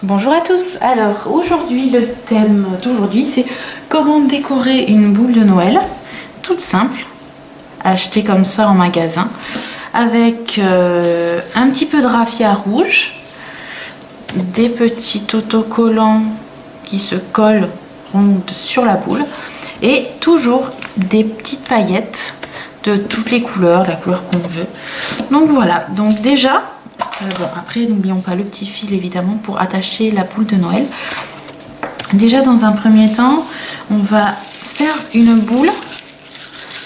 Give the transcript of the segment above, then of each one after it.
Bonjour à tous. Alors aujourd'hui le thème d'aujourd'hui c'est comment décorer une boule de Noël toute simple, achetée comme ça en magasin, avec un petit peu de raffia rouge, des petits autocollants qui se collent sur la boule et toujours des petites paillettes de toutes les couleurs, la couleur qu'on veut. Donc voilà, donc déjà bon, après n'oublions pas le petit fil évidemment pour attacher la boule de Noël. Déjà dans un premier temps on va faire une boule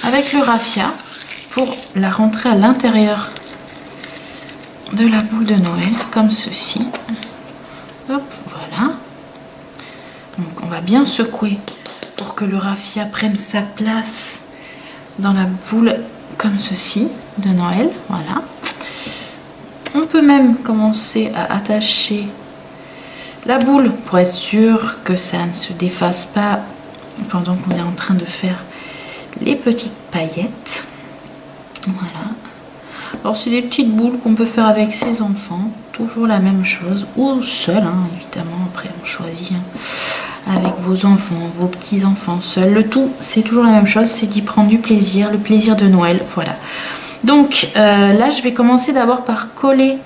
avec le raffia pour la rentrer à l'intérieur de la boule de Noël comme ceci. Hop, voilà. Donc on va bien secouer pour que le raffia prenne sa place dans la boule comme ceci de Noël. Voilà. On peut même commencer à attacher la boule pour être sûr que ça ne se défasse pas pendant qu'on est en train de faire les petites paillettes. Voilà. Alors c'est des petites boules qu'on peut faire avec ses enfants, toujours la même chose, ou seul, hein, évidemment, après on choisit avec vos enfants, vos petits-enfants, seuls. Le tout, c'est toujours la même chose, c'est d'y prendre du plaisir, le plaisir de Noël, voilà. Donc là je vais commencer d'abord par coller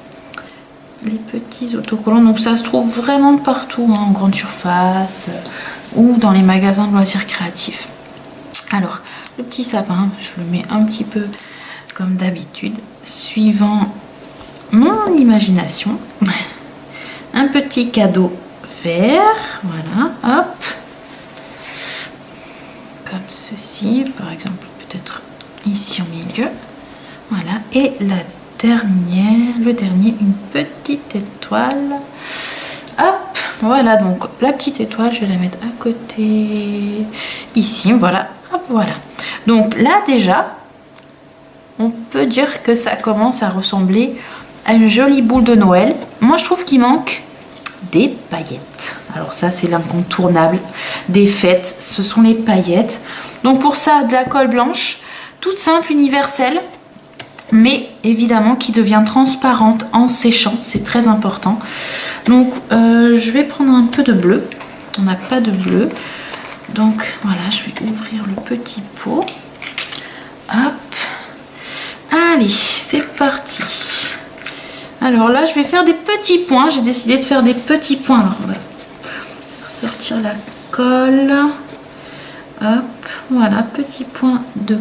les petits autocollants. Donc ça se trouve vraiment partout, hein, en grande surface ou dans les magasins de loisirs créatifs. Alors le petit sapin, je le mets un petit peu comme d'habitude, suivant mon imagination. Un petit cadeau vert, voilà, hop, comme ceci, par exemple, peut-être ici au milieu. Voilà, et le dernier, une petite étoile. Hop, voilà, donc la petite étoile, je vais la mettre à côté, ici, voilà, hop, voilà. Donc là, déjà, on peut dire que ça commence à ressembler à une jolie boule de Noël. Moi, je trouve qu'il manque des paillettes. Alors ça, c'est l'incontournable des fêtes, ce sont les paillettes. Donc pour ça, de la colle blanche, toute simple, universelle, mais évidemment qui devient transparente en séchant, c'est très important. Donc je vais prendre un peu de bleu, on n'a pas de bleu, donc voilà, je vais ouvrir le petit pot, hop, allez, c'est parti. Alors là je vais faire des petits points, j'ai décidé de faire des petits points. Alors on va faire sortir la colle, hop, voilà, petit point de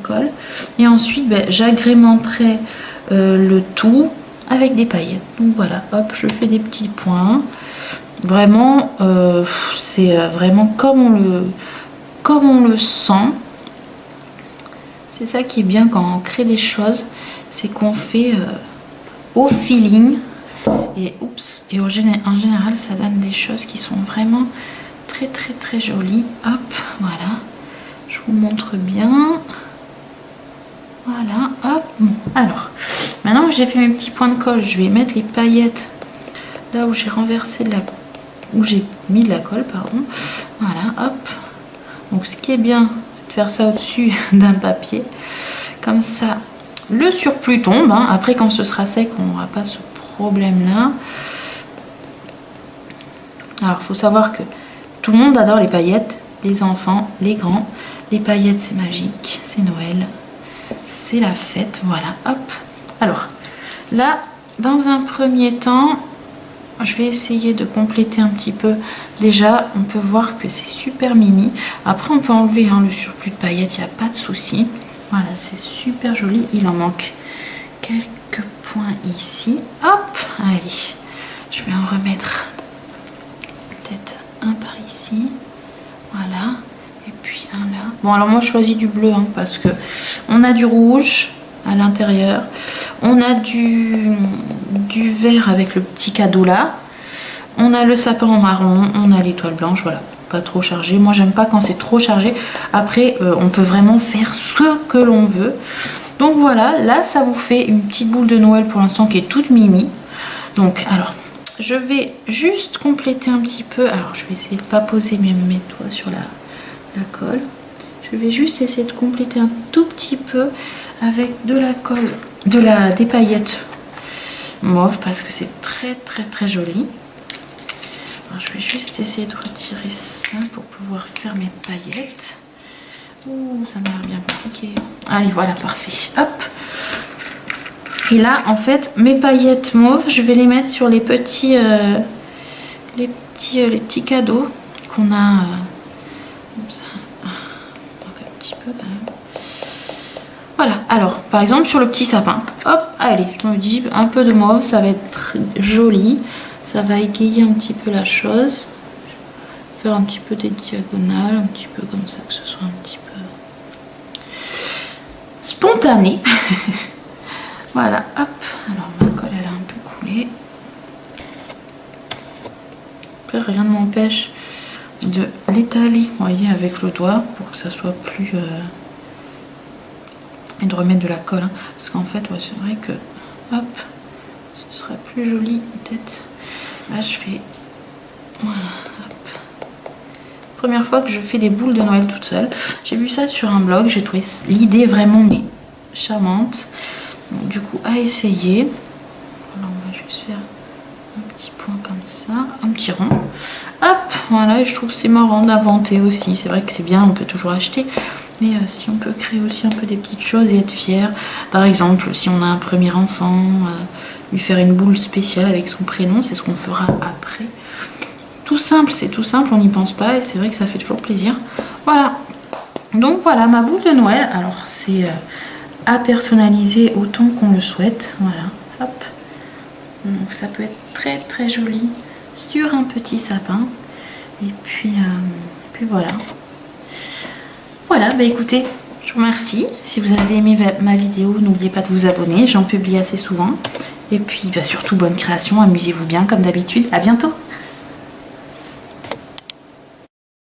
colle, et ensuite j'agrémenterai le tout avec des paillettes. Donc voilà, hop, je fais des petits points. Vraiment, c'est vraiment comme on le sent. C'est ça qui est bien quand on crée des choses, c'est qu'on fait au feeling, et en général ça donne des choses qui sont vraiment très très très jolies. Hop, voilà. Je vous montre bien. Voilà, hop. Bon, alors, maintenant que j'ai fait mes petits points de colle, je vais mettre les paillettes là où j'ai renversé où j'ai mis de la colle, pardon. Voilà, hop. Donc ce qui est bien, c'est de faire ça au-dessus d'un papier. Comme ça, le surplus tombe. Hein. Après, quand ce sera sec, on n'aura pas ce problème-là. Alors, il faut savoir que tout le monde adore les paillettes. Les enfants, les grands, les paillettes c'est magique, c'est Noël, c'est la fête, voilà, hop. Alors là, dans un premier temps, je vais essayer de compléter un petit peu. Déjà, on peut voir que c'est super mimi. Après, on peut enlever le surplus de paillettes, il n'y a pas de souci. Voilà, c'est super joli. Il en manque quelques points ici. Hop, allez, je vais en remettre peut-être un par ici. Voilà, et puis un là. Bon, alors moi je choisis du bleu, hein, parce que on a du rouge à l'intérieur, on a du vert avec le petit cadeau là, on a le sapin en marron, on a l'étoile blanche, voilà, pas trop chargé. Moi j'aime pas quand c'est trop chargé. Après on peut vraiment faire ce que l'on veut. Donc voilà, là ça vous fait une petite boule de Noël pour l'instant qui est toute mimi. Donc alors je vais juste compléter un petit peu. Alors je vais essayer de ne pas poser mes doigts sur la colle. Je vais juste essayer de compléter un tout petit peu avec de la colle, des paillettes mauve parce que c'est très très très joli. Alors, je vais juste essayer de retirer ça pour pouvoir faire mes paillettes. Ouh, ça m'a l'air bien compliqué. Allez, voilà, parfait. Hop. Et là, en fait, mes paillettes mauves, je vais les mettre sur les petits cadeaux qu'on a. Comme ça. Donc un petit peu quand même. Voilà. Alors, par exemple, sur le petit sapin. Hop, allez, je me dis un peu de mauve, ça va être joli. Ça va égayer un petit peu la chose. Faire un petit peu des diagonales, un petit peu comme ça, que ce soit un petit peu spontané. Voilà, hop. Alors ma colle elle a un peu coulé. Après rien ne m'empêche de l'étaler, vous voyez, avec le doigt pour que ça soit plus... et de remettre de la colle. Hein, parce qu'en fait, ouais, c'est vrai que... Hop, ce sera plus joli peut-être. Là je fais... Voilà, hop. Première fois que je fais des boules de Noël toute seule. J'ai vu ça sur un blog, j'ai trouvé l'idée vraiment mais charmante. Donc, du coup, à essayer. Voilà, on va juste faire un petit point comme ça, un petit rond. Hop, voilà, et je trouve que c'est marrant d'inventer aussi. C'est vrai que c'est bien, on peut toujours acheter. Mais si on peut créer aussi un peu des petites choses et être fier. Par exemple, si on a un premier enfant, lui faire une boule spéciale avec son prénom, c'est ce qu'on fera après. Tout simple, c'est tout simple, on n'y pense pas et c'est vrai que ça fait toujours plaisir. Voilà, donc voilà ma boule de Noël. Alors c'est à personnaliser autant qu'on le souhaite. Voilà, hop. Donc ça peut être très très joli sur un petit sapin. Et puis voilà. Voilà, bah écoutez, je vous remercie. Si vous avez aimé ma vidéo, n'oubliez pas de vous abonner, j'en publie assez souvent. Et puis bah, surtout bonne création, amusez-vous bien comme d'habitude. À bientôt.